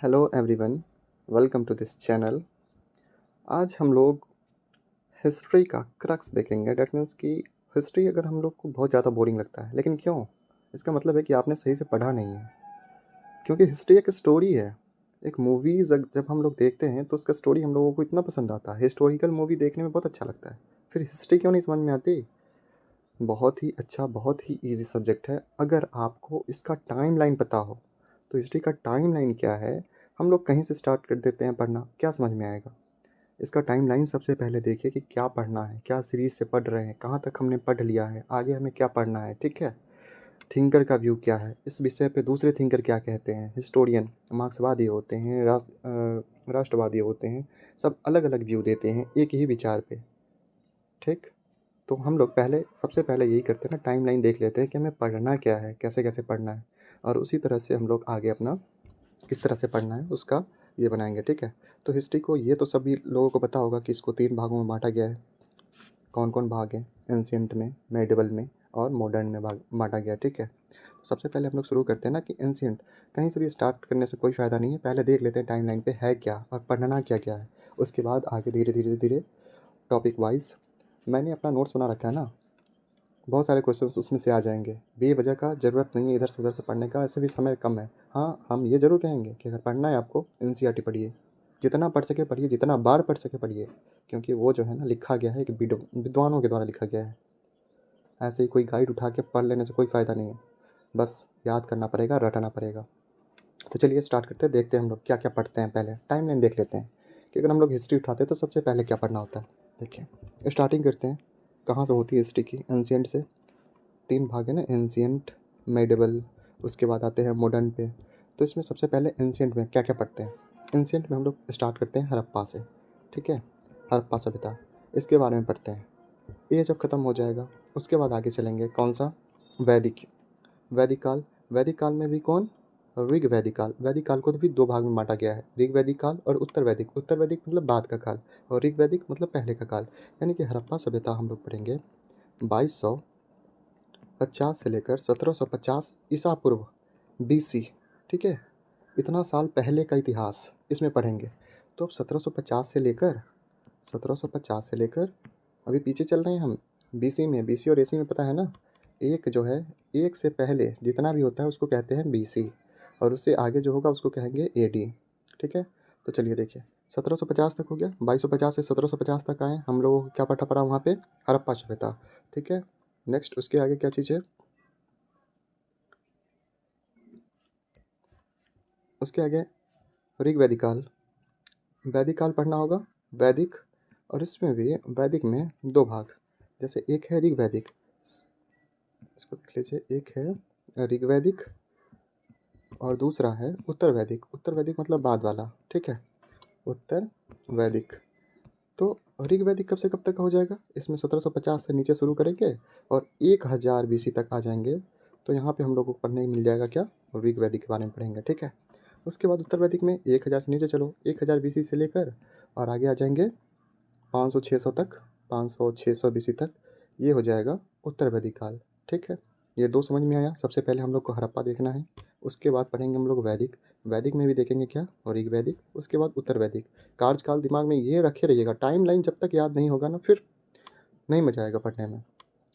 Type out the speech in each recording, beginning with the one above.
Hello everyone, welcome to this channel. आज हम लोग हिस्ट्री का क्रक्स देखेंगे। डैट मीन्स कि हिस्ट्री अगर हम लोग को बहुत ज़्यादा बोरिंग लगता है, लेकिन क्यों? इसका मतलब है कि आपने सही से पढ़ा नहीं है। क्योंकि हिस्ट्री एक स्टोरी है। एक मूवीज़ जब हम लोग देखते हैं तो उसका स्टोरी हम लोगों को इतना पसंद आता है। हिस्टोरिकल मूवी देखने में बहुत अच्छा लगता है, फिर हिस्ट्री क्यों नहीं समझ में आती? बहुत ही अच्छा, बहुत ही ईजी सब्जेक्ट है। अगर आपको इसका टाइमलाइन पता हो तो हिस्ट्री का टाइमलाइन क्या है, हम लोग कहीं से स्टार्ट कर देते हैं पढ़ना, क्या समझ में आएगा? इसका टाइमलाइन सबसे पहले देखिए कि क्या पढ़ना है, क्या सीरीज़ से पढ़ रहे हैं, कहाँ तक हमने पढ़ लिया है, आगे हमें क्या पढ़ना है, ठीक है? थिंकर का व्यू क्या है, इस विषय पे दूसरे थिंकर क्या कहते हैं। हिस्टोरियन मार्क्सवादी होते हैं, राष्ट्रवादी होते हैं, सब अलग अलग व्यू देते हैं एक ही विचार पे, ठीक? तो हम लोग सबसे पहले यही करते हैं ना, टाइमलाइन देख लेते हैं कि हमें पढ़ना क्या है, कैसे कैसे पढ़ना है, और उसी तरह से हम लोग आगे अपना किस तरह से पढ़ना है उसका ये बनाएंगे, ठीक है? तो हिस्ट्री को ये तो सभी लोगों को पता होगा कि इसको 3 भागों में बाँटा गया है। कौन-कौन भाग हैं? एंशिएंट में, मेडिवल में और मॉडर्न में बाँटा गया है, ठीक है? तो सबसे पहले हम लोग शुरू करते हैं ना कि एंशिएंट, कहीं से भी स्टार्ट करने से कोई फ़ायदा नहीं है। पहले देख लेते हैं टाइमलाइन पे है क्या और पढ़ना क्या-क्या है। उसके बाद आगे धीरे-धीरे टॉपिक वाइज़ मैंने अपना नोट्स बना रखा है ना, बहुत सारे क्वेश्चंस उसमें से आ जाएँगे। बेवजह का ज़रूरत नहीं है इधर से उधर से पढ़ने का, ऐसे भी समय कम है। हाँ, हम ये ज़रूर कहेंगे कि अगर पढ़ना है आपको एनसीईआरटी पढ़िए। जितना पढ़ सके पढ़िए, जितना बार पढ़ सके पढ़िए, क्योंकि वो जो है ना लिखा गया है एक विद्वानों के द्वारा लिखा गया है। ऐसे ही कोई गाइड उठा के पढ़ लेने से कोई फ़ायदा नहीं है। बस याद करना पड़ेगा, रटना पड़ेगा। तो चलिए स्टार्ट करते हैं, देखते हैं हम लोग क्या-क्या पढ़ते हैं। पहले टाइमलाइन देख लेते हैं कि अगर हम लोग हिस्ट्री उठाते हैं तो सबसे पहले क्या पढ़ना होता है। देखिए, स्टार्टिंग करते हैं, कहाँ से होती है हिस्ट्री की? एंशिएंट से। 3 भाग है ना, एंशिएंट, मेडिवल, उसके बाद आते हैं मॉडर्न पे। तो इसमें सबसे पहले एंशिएंट में क्या-क्या पढ़ते हैं? एंशिएंट में हम लोग स्टार्ट करते हैं हड़प्पा से, ठीक है? हड़प्पा सभ्यता, इसके बारे में पढ़ते हैं। ये जब ख़त्म हो जाएगा उसके बाद आगे चलेंगे कौन-सा? वैदिक, वैदिक काल। वैदिक काल में भी कौन? ऋग वैदिक काल। वैदिक काल को भी 2 भाग में बाँटा गया है, ऋग वैदिक काल और उत्तर वैदिक। उत्तर वैदिक मतलब बाद का काल और ऋग वैदिक मतलब पहले का काल। यानी कि हड़प्पा सभ्यता हम लोग पढ़ेंगे 2250 से लेकर 1750 ईसा पूर्व बीसी, ठीक है? इतना साल पहले का इतिहास इसमें पढ़ेंगे। तो अब 1750 से लेकर अभी पीछे चल रहे हैं हम बीसी में। बीसी और एसी में पता है ना, एक जो है, एक से पहले जितना भी होता है उसको कहते हैं बीसी, और उससे आगे जो होगा उसको कहेंगे एडी, ठीक है? तो चलिए देखिए, 1750 तक हो गया। 2250 से 1750 तक आए हम लोगों को, क्या पढ़ा पड़ा वहाँ पे? हड़प्पा सभ्यता, ठीक है? नेक्स्ट उसके आगे क्या चीज़ है? उसके आगे ऋग वैदिक काल। वैदिक काल पढ़ना होगा, वैदिक, और इसमें भी वैदिक में 2 भाग, जैसे एक है ऋग वैदिक, इसको देख लीजिए, एक है ऋग वैदिक और दूसरा है उत्तर वैदिक। उत्तर वैदिक मतलब बाद वाला, ठीक है? उत्तर वैदिक। तो ऋग वैदिक कब से कब तक हो जाएगा? इसमें 1750 से नीचे शुरू करेंगे और 1000 बीसी तक आ जाएंगे। तो यहाँ पे हम लोग को पढ़ने मिल जाएगा क्या? ऋग वैदिक के बारे में पढ़ेंगे, ठीक है? उसके बाद उत्तर वैदिक में 1000 से नीचे चलो, 1000 बीसी से लेकर और आगे आ जाएंगे 500-600 तक, 500-600 बीसी तक, ये हो जाएगा उत्तर वैदिक काल, ठीक है? ये 2 समझ में आया। सबसे पहले हम लोग को हड़प्पा देखना है, उसके बाद पढ़ेंगे हम लोग वैदिक। वैदिक में भी देखेंगे क्या? और ऋग वैदिक, उसके बाद उत्तर वैदिक। कार्यकाल दिमाग में ये रखे रहिएगा, टाइमलाइन जब तक याद नहीं होगा ना, फिर नहीं मज़ा आएगा पढ़ने में।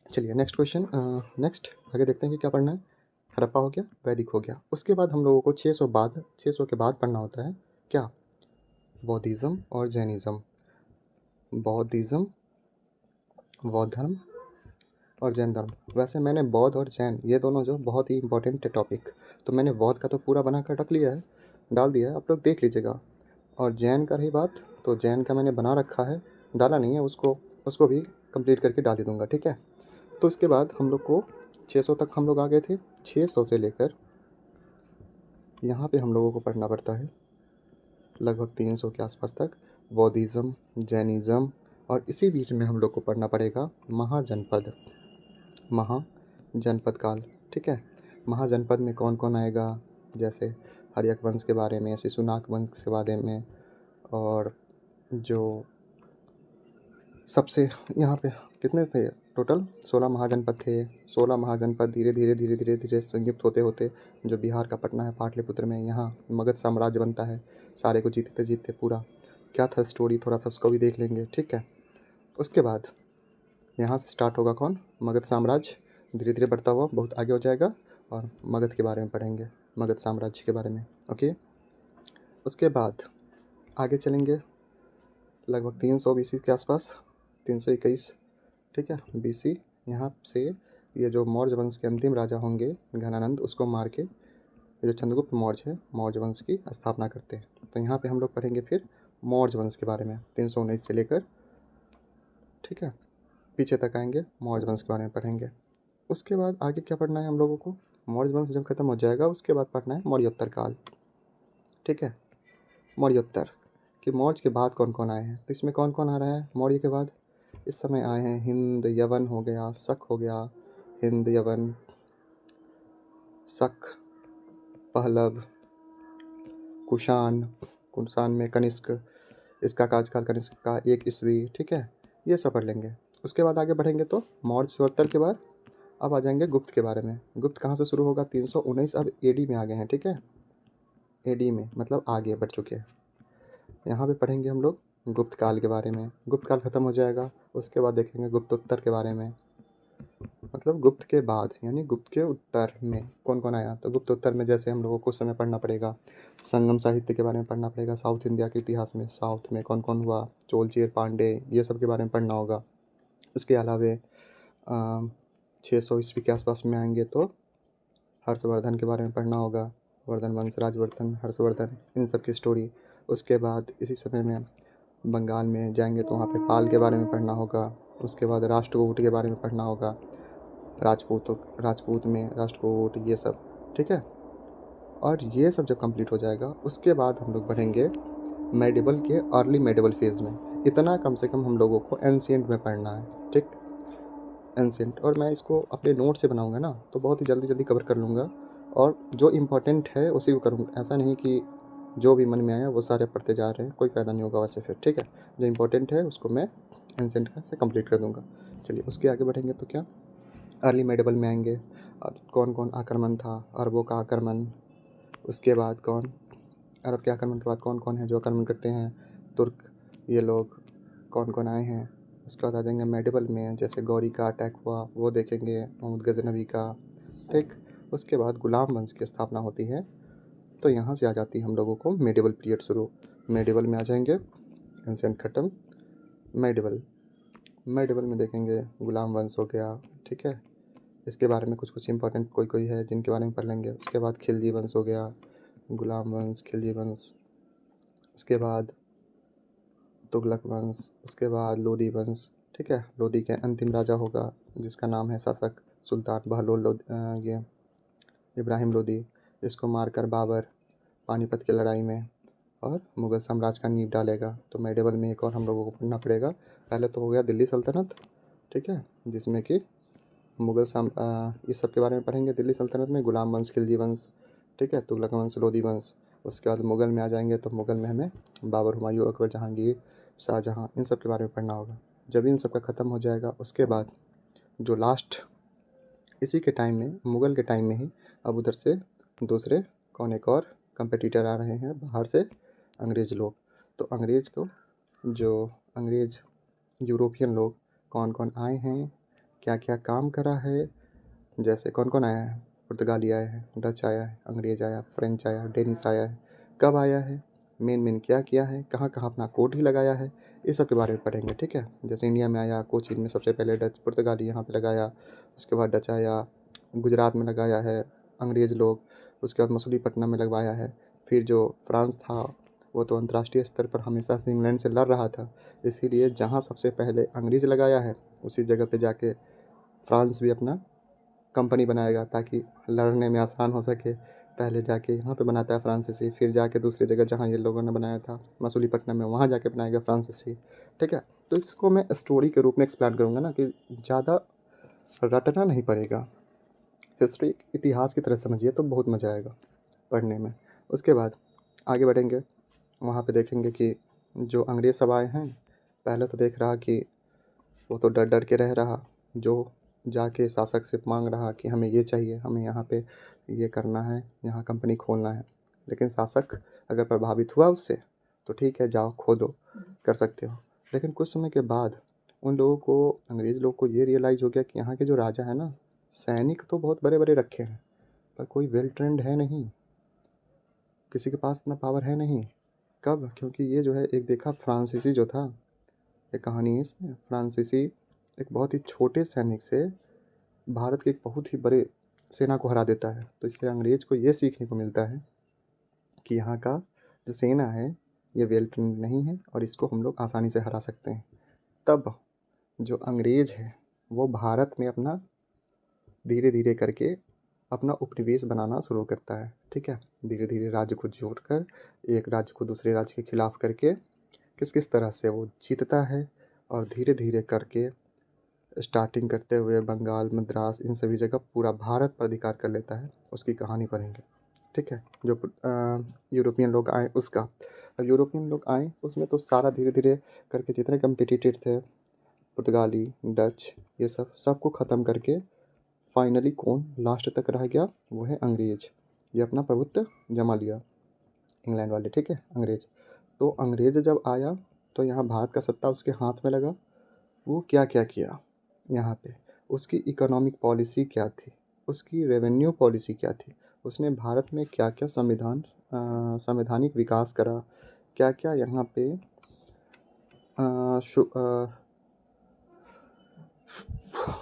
चलिए नेक्स्ट क्वेश्चन, नेक्स्ट आगे देखते हैं कि क्या पढ़ना है। हड़प्पा हो गया, वैदिक हो गया। उसके बाद हम लोगों को 600 के बाद पढ़ना होता है क्या? बौद्धिज़्म और जैनिज़्म। बौद्धिज़्म, बौद्ध धर्म और जैन धर्म। वैसे मैंने बौद्ध और जैन ये दोनों जो बहुत ही इंपॉर्टेंट है टॉपिक, तो मैंने बौद्ध का तो पूरा बना कर रख लिया है, डाल दिया है, आप लोग देख लीजिएगा। और जैन का रही बात, तो जैन का मैंने बना रखा है, डाला नहीं है, उसको उसको भी कंप्लीट करके डाल ही दूँगा, ठीक है? तो इसके बाद हम लोग को 600 तक हम लोग आ गए थे। 600 से लेकर यहाँ पे हम लोगों को पढ़ना पड़ता है लगभग 300 के आसपास तक, बौद्धिज़्म, जैनिज़्म, और इसी बीच में हम लोग को पढ़ना पड़ेगा महाजनपद, महाजनपद काल, ठीक है? महाजनपद में कौन कौन आएगा? जैसे हर्यक वंश के बारे में, शिशुनाग वंश के बारे में, और जो सबसे यहाँ पे कितने थे? टोटल 16 महाजनपद थे। 16 महाजनपद धीरे धीरे धीरे धीरे धीरे संयुक्त होते होते जो बिहार का पटना है पाटलिपुत्र में, यहाँ मगध साम्राज्य बनता है। सारे को जीतते जीतते पूरा क्या था स्टोरी, थोड़ा सा उसको भी देख लेंगे, ठीक है। उसके बाद यहाँ से स्टार्ट होगा कौन, मगध साम्राज्य। धीरे धीरे बढ़ता हुआ बहुत आगे हो जाएगा और मगध के बारे में पढ़ेंगे, मगध साम्राज्य के बारे में, ओके। उसके बाद आगे चलेंगे लगभग 300 BC के आसपास, 321, ठीक है, BC। यहाँ से ये जो मौर्य वंश के अंतिम राजा होंगे घनानंद, उसको मार के ये जो चंद्रगुप्त मौर्य है मौर्य वंश की स्थापना करते हैं। तो यहाँ पे हम लोग पढ़ेंगे फिर मौर्य वंश के बारे में 319 से लेकर, ठीक है, पीछे तक आएंगे, मौर्य वंश के बारे में पढ़ेंगे। उसके बाद आगे क्या पढ़ना है हम लोगों को, मौर्य वंश जब खत्म हो जाएगा उसके बाद पढ़ना है मौर्योत्तर काल, ठीक है। मौर्योत्तर कि मौर्य के बाद कौन कौन आए हैं, तो इसमें कौन कौन आ रहा है मौर्य के बाद। इस समय आए हैं हिंद, यवन हो गया, शक हो गया, हिंद, यवन, शक, पहलव, कुषाण, कुषाण में कनिष्क, इसका कार्यकाल कनिष्क का 1 ईस्वी, ठीक है, ये सब पढ़ लेंगे। उसके बाद आगे बढ़ेंगे तो मौर्योत्तर के बाद अब आ जाएंगे गुप्त के बारे में। गुप्त कहाँ से शुरू होगा, 319 अब AD में आ गए हैं, ठीक है, AD में मतलब आगे बढ़ चुके हैं। यहाँ पे पढ़ेंगे हम लोग गुप्त काल के बारे में। गुप्त काल खत्म हो जाएगा उसके बाद देखेंगे गुप्तोत्तर के बारे में, मतलब गुप्त के बाद यानी गुप्त के उत्तर में कौन कौन आया। तो गुप्तोत्तर में जैसे हम लोगों को कुछ समय पढ़ना पड़ेगा, संगम साहित्य के बारे में पढ़ना पड़ेगा, साउथ इंडिया के इतिहास में साउथ में कौन कौन हुआ, चोल चेर पांडे, ये सब के बारे में पढ़ना होगा। इसके अलावे 600 ईस्वी के आसपास में आएंगे तो हर्षवर्धन के बारे में पढ़ना होगा, वर्धन वंश, राजवर्धन, हर्षवर्धन, इन सब की स्टोरी। उसके बाद इसी समय में बंगाल में जाएंगे तो वहाँ पे पाल के बारे में पढ़ना होगा। उसके बाद राष्ट्रकूट के बारे में पढ़ना होगा, राजपूत में राष्ट्रकूट, ये सब, ठीक है। और ये सब जब कंप्लीट हो जाएगा उसके बाद हम लोग बढ़ेंगे मेडिवल के अर्ली मेडिवल फेज़ में। इतना कम से कम हम लोगों को एंशिएंट में पढ़ना है, ठीक, एंशिएंट। और मैं इसको अपने नोट से बनाऊंगा ना तो बहुत ही जल्दी जल्दी कवर कर लूँगा और जो इम्पोर्टेंट है उसी को करूँगा। ऐसा नहीं कि जो भी मन में आया वो सारे पढ़ते जा रहे हैं, कोई फ़ायदा नहीं होगा वैसे फिर, ठीक है। जो इम्पोर्टेंट है उसको मैं एंशिएंट से कंप्लीट कर दूँगा। चलिए उसके आगे बढ़ेंगे तो क्या अर्ली मेडिवल में आएंगे और कौन कौन आक्रमण था, अरबों का आक्रमण। उसके बाद कौन, अरब के आक्रमण के बाद कौन कौन है जो आक्रमण करते हैं, तुर्क, ये लोग कौन कौन आए हैं। उसके बाद आ जाएंगे मेडिवल में, जैसे गौरी का अटैक हुआ वो देखेंगे, महमूद गजनवी का, ठीक। उसके बाद गुलाम वंश की स्थापना होती है, तो यहाँ से आ जाती है हम लोगों को मेडिवल पीरियड शुरू। मेडिवल में आ जाएंगे, एंशिएंट खत्म, मेडिवल, मेडिवल में देखेंगे गुलाम वंश हो गया, ठीक है। इसके बारे में कुछ कुछ इंपॉर्टेंट कोई कोई है जिनके बारे में पढ़ लेंगे। उसके बाद खिलजी वंश हो गया, गुलाम वंश, खिलजी वंश, उसके बाद तुगलक वंश, उसके बाद लोदी वंश, ठीक है। लोदी के अंतिम राजा होगा जिसका नाम है शासक सुल्तान बहलोल ये इब्राहिम लोदी, इसको मारकर बाबर पानीपत की लड़ाई में और मुग़ल साम्राज्य का नींव डालेगा। तो मेडिवल में एक और हम लोगों को पढ़ना पड़ेगा। पहले तो हो गया दिल्ली सल्तनत, ठीक है, जिसमें कि इस सब के बारे में पढ़ेंगे। दिल्ली सल्तनत में गुलाम वंश, खिलजी वंश, ठीक है, तुगलक वंश, लोदी वंश। उसके बाद मुग़ल में आ जाएंगे तो मुग़ल में हमें बाबर, हुमायूं, अकबर, जहांगीर, शाहजहाँ, इन सब के बारे में पढ़ना होगा। जब इन सब का ख़त्म हो जाएगा उसके बाद जो लास्ट इसी के टाइम में, मुग़ल के टाइम में ही अब उधर से दूसरे कौन एक और कंपटीटर आ रहे हैं बाहर से, अंग्रेज़ लोग। तो अंग्रेज़ को जो अंग्रेज़ यूरोपियन लोग कौन कौन आए हैं, क्या क्या काम करा है, जैसे कौन कौन आया है, पुर्तगाली आया है, डच आया है, अंग्रेज़ आया, फ्रेंच आया, डेनिस आया है, कब आया है, मेन क्या किया है, कहाँ कहाँ अपना कोट ही लगाया है, इस सब के बारे में पढ़ेंगे, ठीक है। जैसे इंडिया में आया कोचीन में सबसे पहले डच, पुर्तगाली यहाँ पे लगाया, उसके बाद डच आया, गुजरात में लगाया है अंग्रेज़ लोग, उसके बाद मसूलीपट्टनम में लगवाया है। फिर जो फ्रांस था वो तो अंतर्राष्ट्रीय स्तर पर हमेशा से इंग्लैंड से लड़ रहा था, इसीलिए जहाँ सबसे पहले अंग्रेज़ लगाया है उसी जगह पे जाके फ्रांस भी अपना कंपनी बनाएगा ताकि लड़ने में आसान हो सके। पहले जाके यहाँ पे बनाता है फ्रांसीसी, फिर जाके दूसरी जगह जहाँ ये लोगों ने बनाया था मसूलीपट्टनम में, वहाँ जाके बनाएगा फ्रांसीसी, ठीक है। तो इसको मैं स्टोरी के रूप में एक्सप्लेन करूँगा ना, कि ज़्यादा रटना नहीं पड़ेगा। हिस्ट्री इतिहास की तरह समझिए तो बहुत मज़ा आएगा पढ़ने में। उसके बाद आगे बढ़ेंगे, वहाँ पे देखेंगे कि जो अंग्रेज़ सब आए हैं, पहले तो देख रहा कि वो तो डर डर के रह रहा, जो जाके शासक से मांग रहा कि हमें ये चाहिए, हमें यहाँ पे ये करना है, यहाँ कंपनी खोलना है। लेकिन शासक अगर प्रभावित हुआ उससे तो ठीक है, जाओ खोदो, कर सकते हो। लेकिन कुछ समय के बाद उन लोगों को, अंग्रेज़ लोग को ये रियलाइज़ हो गया कि यहाँ के जो राजा है ना, सैनिक तो बहुत बड़े बड़े रखे हैं पर कोई वेल ट्रेंड है नहीं, किसी के पास इतना पावर है नहीं। कब? क्योंकि ये जो है, एक देखा फ्रांसीसी जो था, एक कहानी है इसमें, फ्रांसीसी एक बहुत ही छोटे सैनिक से भारत के एक बहुत ही बड़े सेना को हरा देता है। तो इससे अंग्रेज को ये सीखने को मिलता है कि यहाँ का जो सेना है ये वेल ट्रेंड नहीं है और इसको हम लोग आसानी से हरा सकते हैं। तब जो अंग्रेज है वो भारत में अपना धीरे धीरे करके अपना उपनिवेश बनाना शुरू करता है। ठीक है, धीरे धीरे राज्य को जोड़कर एक राज्य को दूसरे राज्य के खिलाफ करके किस किस तरह से वो जीतता है और धीरे धीरे करके स्टार्टिंग करते हुए बंगाल, मद्रास, इन सभी जगह पूरा भारत पर अधिकार कर लेता है। उसकी कहानी पढ़ेंगे। ठीक है, जो यूरोपियन लोग आए उसका। अब यूरोपियन लोग आए उसमें तो सारा धीरे धीरे करके जितने कम्पिटिटर थे, पुर्तगाली, डच, ये सब सबको ख़त्म करके फाइनली कौन लास्ट तक रह गया? वो है अंग्रेज। ये अपना प्रभुत्व जमा लिया, इंग्लैंड वाले। ठीक है, अंग्रेज। तो अंग्रेज जब आया तो यहाँ भारत का सत्ता उसके हाथ में लगा। वो क्या क्या किया यहाँ पे, उसकी इकोनॉमिक पॉलिसी क्या थी, उसकी रेवेन्यू पॉलिसी क्या थी, उसने भारत में क्या क्या संवैधानिक विकास करा, क्या क्या यहाँ पे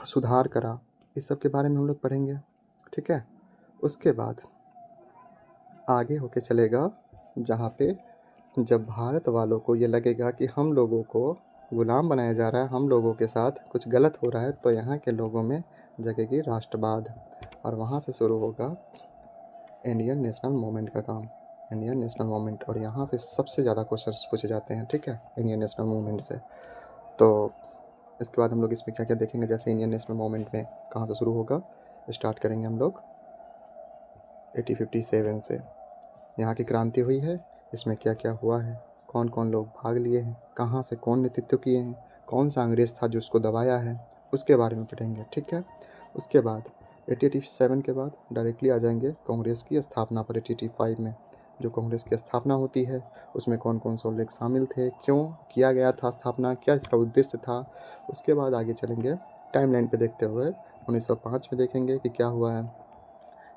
सुधार करा, इस सब के बारे में हम लोग पढ़ेंगे। ठीक है, उसके बाद आगे होके चलेगा जहाँ पे जब भारत वालों को ये लगेगा कि हम लोगों को गुलाम बनाया जा रहा है, हम लोगों के साथ कुछ गलत हो रहा है, तो यहाँ के लोगों में जगेगी राष्ट्रवाद और वहाँ से शुरू होगा इंडियन नेशनल मूवमेंट का काम। इंडियन नेशनल मूवमेंट, और यहाँ से सबसे ज़्यादा क्वेश्चंस पूछे जाते हैं। ठीक है, इंडियन नेशनल मूवमेंट से। तो इसके बाद हम लोग इसमें क्या क्या देखेंगे, जैसे इंडियन नेशनल मूवमेंट में कहाँ से शुरू होगा, स्टार्ट करेंगे हम लोग 1857 से। यहाँ की क्रांति हुई है, इसमें क्या क्या हुआ है, कौन कौन लोग भाग लिए हैं, कहाँ से कौन नेतृत्व किए हैं, कौन सा अंग्रेज़ था जो उसको दबाया है, उसके बारे में पढ़ेंगे। ठीक है, उसके बाद 1887 के बाद डायरेक्टली आ जाएंगे कांग्रेस की स्थापना पर। 1885 में जो कांग्रेस की स्थापना होती है उसमें कौन कौन से लोग शामिल थे, क्यों किया गया था स्थापना, क्या इसका उद्देश्य था। उसके बाद आगे चलेंगे टाइमलाइन पे देखते हुए 1905 में देखेंगे कि क्या हुआ है।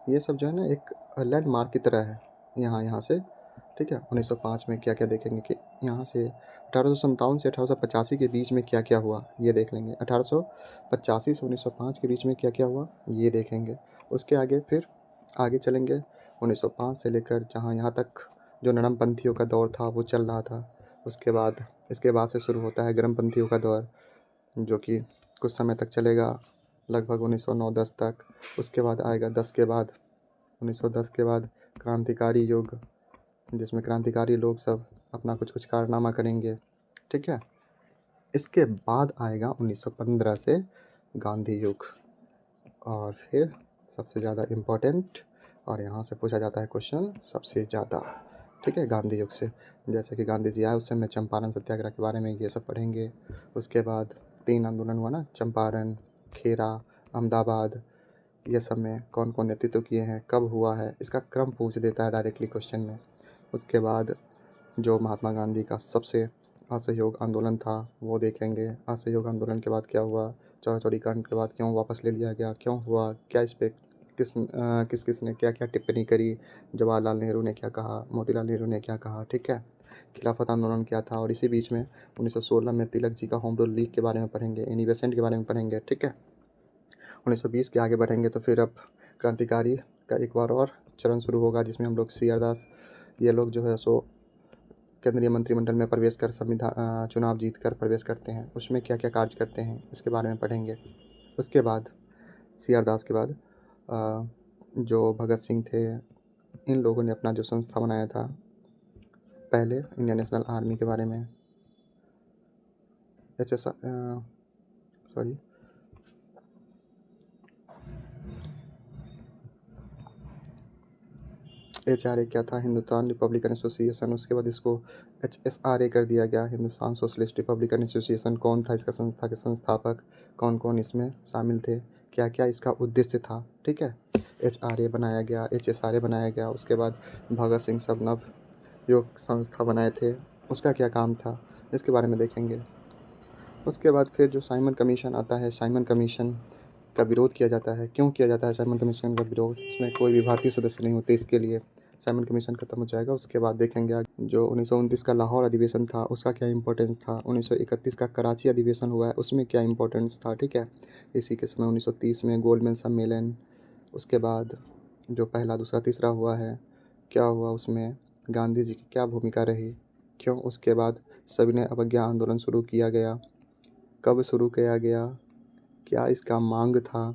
ये सब जो है ना एक लैंडमार्क की तरह है यहाँ से। ठीक है, 1905 में क्या क्या देखेंगे कि यहाँ से 1857 से 1885 के बीच में क्या क्या हुआ ये देख लेंगे। 1885 से 1905 के बीच में क्या क्या हुआ ये देखेंगे। उसके आगे फिर आगे चलेंगे 1905 से लेकर जहाँ यहाँ तक जो नरमपंथियों का दौर था वो चल रहा था। उसके बाद इसके बाद से शुरू होता है गर्मपंथियों का दौर, जो कि कुछ समय तक चलेगा, लगभग 1909-10 तक। उसके बाद आएगा 10 के बाद, 1910 के बाद क्रांतिकारी युग, जिसमें क्रांतिकारी लोग सब अपना कुछ कुछ कारनामा करेंगे। ठीक है, इसके बाद आएगा 1915 से गांधी युग, और फिर सबसे ज़्यादा इम्पोर्टेंट, और यहाँ से पूछा जाता है क्वेश्चन सबसे ज़्यादा। ठीक है, गांधी युग से जैसे कि गांधी जी आए उस समय चंपारण सत्याग्रह के बारे में ये सब पढ़ेंगे। उसके बाद 3 आंदोलन हुआ ना, चंपारण, खेरा, अहमदाबाद, ये सब में कौन कौन नेतृत्व किए हैं, कब हुआ है, इसका क्रम पूछ देता है डायरेक्टली क्वेश्चन में। उसके बाद जो महात्मा गांधी का सबसे असहयोग आंदोलन था वो देखेंगे। असहयोग आंदोलन के बाद क्या हुआ, चौरा चौरी कांड के बाद क्यों वापस ले लिया गया, क्यों हुआ, क्या इस पे किस किस ने क्या क्या टिप्पणी करी, जवाहरलाल नेहरू ने क्या कहा, मोतीलाल नेहरू ने क्या कहा। ठीक है, खिलाफत आंदोलन क्या था, और इसी बीच में 1916 में तिलक जी का होम रूल लीग के बारे में पढ़ेंगे, एनी बेसेंट के बारे में पढ़ेंगे। ठीक है, 1920 के आगे बढ़ेंगे तो फिर अब क्रांतिकारी का एक बार और चरण शुरू होगा, जिसमें हम लोग सी आर दास ये लोग जो है सो केंद्रीय मंत्रिमंडल में प्रवेश कर चुनाव जीत कर प्रवेश करते हैं। उसमें क्या क्या कार्य करते हैं इसके बारे में पढ़ेंगे। उसके बाद सी आर दास के बाद जो भगत सिंह थे, इन लोगों ने अपना जो संस्था बनाया था, पहले इंडियन नेशनल आर्मी के बारे में, सॉरी HRA क्या था? Hindustan Republican association. उसके बाद इसको HSRA कर दिया गया, हिंदुस्तान सोशलिस्ट रिपब्लिकन एसोसिएशन। कौन था इसका संस्था के संस्थापक? कौन कौन इसमें शामिल थे? क्या क्या इसका उद्देश्य था? ठीक है, HRA बनाया गया, HSRA बनाया गया। उसके बाद भगत सिंह सबनव जो संस्था बनाए थे, उसका क्या काम था, इसके बारे में देखेंगे। उसके बाद फिर जो साइमन कमीशन आता है, साइमन कमीशन का विरोध किया जाता है। क्यों किया जाता है साइमन कमीशन का विरोध? इसमें कोई भी भारतीय सदस्य नहीं होते, इसके लिए साइमन कमीशन खत्म हो जाएगा। उसके बाद देखेंगे आगे जो 1929 का लाहौर अधिवेशन था, उसका क्या इंपॉर्टेंस था। 1931 का कराची अधिवेशन हुआ है, उसमें क्या इंपॉर्टेंस था। ठीक है, इसी के समय 1930 में गोलमेन सम्मेलन। उसके बाद जो पहला, दूसरा, तीसरा हुआ है, क्या हुआ उसमें, गांधी जी की क्या भूमिका रही, क्यों। उसके बाद सविनय अवज्ञा आंदोलन शुरू किया गया, कब शुरू किया गया, क्या इसका मांग था,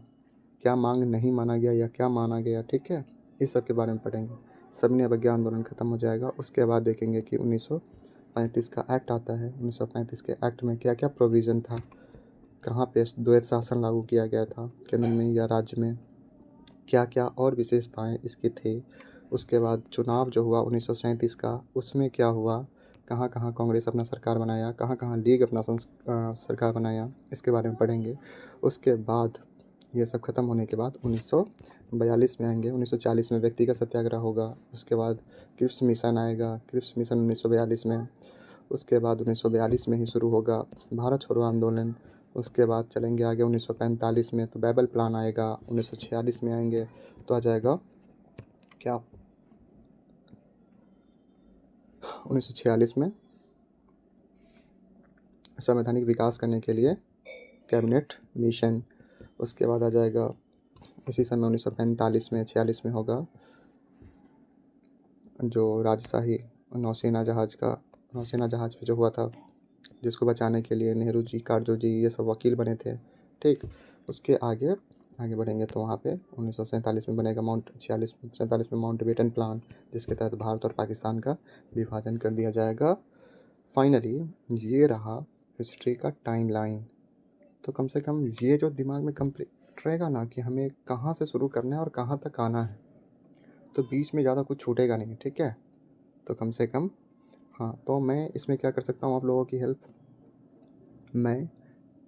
क्या मांग नहीं माना गया या क्या माना गया। ठीक है, इस सब के बारे में पढ़ेंगे। सविनय अवज्ञा आंदोलन खत्म हो जाएगा। उसके बाद देखेंगे कि 1935 का एक्ट आता है। 1935 के एक्ट में क्या क्या प्रोविज़न था, कहाँ पे द्वैत शासन लागू किया गया था, केंद्र में या राज्य में, क्या क्या और विशेषताएं इसकी थी। उसके बाद चुनाव जो हुआ 1937 का, उसमें क्या हुआ, कहाँ कहाँ कांग्रेस अपना सरकार बनाया, कहाँ कहाँ लीग अपना सरकार बनाया, इसके बारे में पढ़ेंगे। उसके बाद ये सब खत्म होने के बाद 1942 में आएंगे। 1940 में व्यक्तिगत सत्याग्रह होगा। उसके बाद क्रिप्स मिशन आएगा, क्रिप्स मिशन 1942 में। उसके बाद 1942 में ही शुरू होगा भारत छोड़ो आंदोलन। उसके बाद चलेंगे आगे 1945 में तो बाइबल प्लान आएगा। 1946 में आएंगे तो आ जाएगा क्या, 1946 में संवैधानिक विकास करने के लिए कैबिनेट मिशन। उसके बाद आ जाएगा इसी समय 1945 में, 46 में होगा जो राजशाही नौसेना जहाज़ पे जो हुआ था, जिसको बचाने के लिए नेहरू जी, कारजो जी, ये सब वकील बने थे। ठीक, उसके आगे आगे बढ़ेंगे तो वहाँ पे 1947 में बनेगा 47 में माउंटबेटन प्लान, जिसके तहत भारत और पाकिस्तान का विभाजन कर दिया जाएगा। फाइनली ये रहा हिस्ट्री का टाइमलाइन। तो कम से कम ये जो दिमाग में कंप्लीट रहेगा ना कि हमें कहाँ से शुरू करना है और कहाँ तक आना है, तो बीच में ज़्यादा कुछ छूटेगा नहीं। ठीक है, तो कम से कम हाँ, तो मैं इसमें क्या कर सकता हूँ आप लोगों की हेल्प। मैं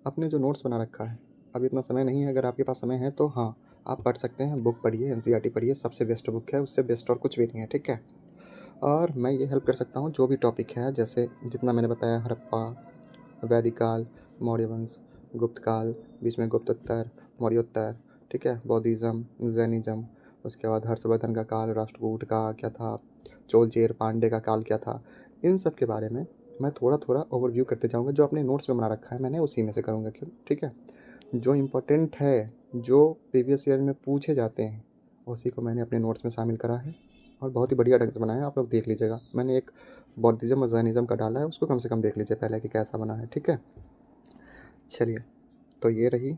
अपने जो नोट्स बना रखा है, अभी इतना समय नहीं है, अगर आपके पास समय है तो हाँ आप पढ़ सकते हैं, बुक पढ़िए, NCERT पढ़िए, सबसे बेस्ट बुक है, उससे बेस्ट और कुछ भी नहीं है। ठीक है, और मैं ये हेल्प कर सकता हूँ जो भी टॉपिक है, जैसे जितना मैंने बताया, हड़प्पा, वैदिक काल, मौर्य वंश, गुप्त काल, बीच में गुप्तोत्तर, मौर्योत्तर, ठीक है, बौद्धिज़्म, जैनिज़्म। उसके बाद हर्षवर्धन का काल, राष्ट्रकूट का क्या था, चोलचेर पांडे का काल क्या था, इन सब के बारे में मैं थोड़ा थोड़ा ओवरव्यू करते जाऊँगा। जो अपने नोट्स में बना रखा है मैंने, उसी में से करूँगा। क्यों? ठीक है, जो इम्पोर्टेंट है, जो प्रीवियस ईयर में पूछे जाते हैं, उसी को मैंने अपने नोट्स में शामिल करा है और बहुत ही बढ़िया ढंग से बनाया है। आप लोग देख लीजिएगा, मैंने एक बौद्धिज़्म और जैनिज़्म का डाला है, उसको कम से कम देख लीजिए पहले कि कैसा बना है। ठीक है, चलिए, तो ये रही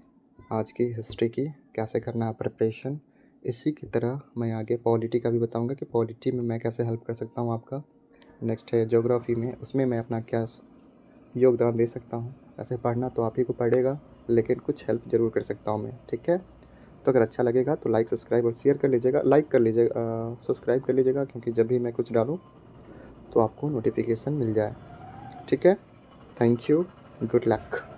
आज की हिस्ट्री की कैसे करना है प्रिपरेशन। इसी की तरह मैं आगे पॉलिटी का भी बताऊंगा कि पॉलिटी में मैं कैसे हेल्प कर सकता हूँ आपका। नेक्स्ट है ज्योग्राफी में, उसमें मैं अपना क्या योगदान दे सकता हूँ। ऐसे पढ़ना तो आप ही को पड़ेगा, लेकिन कुछ हेल्प ज़रूर कर सकता हूँ मैं। ठीक है, तो अगर अच्छा लगेगा तो लाइक, सब्सक्राइब और शेयर कर लीजिएगा। लाइक कर लीजिएगा, सब्सक्राइब कर लीजिएगा, क्योंकि जब भी मैं कुछ डालूँ तो आपको नोटिफिकेशन मिल जाए। ठीक है, थैंक यू, गुड लक।